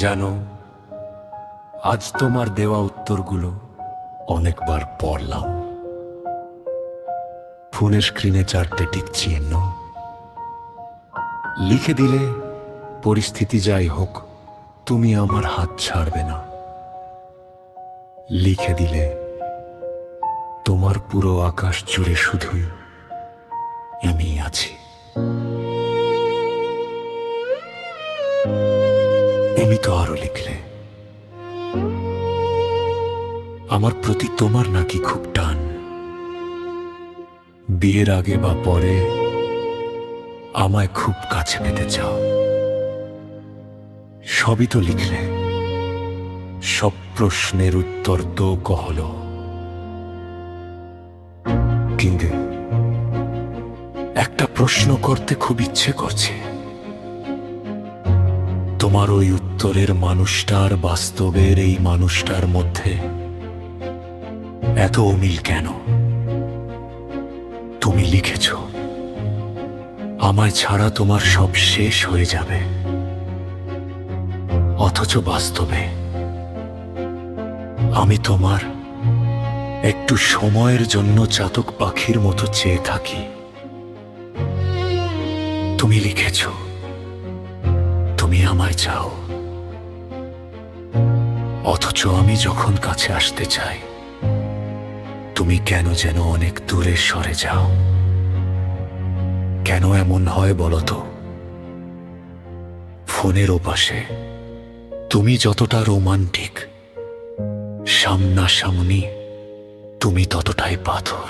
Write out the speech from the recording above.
জানো, আজ তোমার দেওয়া উত্তরগুলো অনেকবার পড়লাম। ফোনের স্ক্রিনে 4টে টিক চিহ্ন। লিখে দিলে, পরিস্থিতি যাই হোক, তুমি আমার হাত ছাড়বে না। লিখে দিলে, তোমার পুরো আকাশ জুড়ে শুধুই আমি আছি। তুমি তো আরো লিখলে, আমার প্রতি তোমার নাকি খুব টান। বিয়ের আগে বা পরে আমায় খুব কাছে পেতে চাও। সবই তো লিখলে, সব প্রশ্নের উত্তর তো কহল। কিন্তু একটা প্রশ্ন করতে খুব ইচ্ছে করছে। তোমার ওই উত্তরের মানুষটার বাস্তবের এই মানুষটার মধ্যে এত অমিল কেন? তুমি লিখেছ, আমায় ছাড়া তোমার সব শেষ হয়ে যাবে, অথচ বাস্তবে আমি তোমার একটু সময়ের জন্য চাতক পাখির মতো চেয়ে থাকি। তুমি লিখেছ, তুমি আমায় চাও, অথচ আমি যখন কাছে আসতে চাই, তুমি কেন যেন অনেক দূরে সরে যাও। কেন এমন হয় বলো তো? ফোনের ওপাশে তুমি যতটা রোমান্টিক, সামনাসামনি তুমি ততটাই পাথর।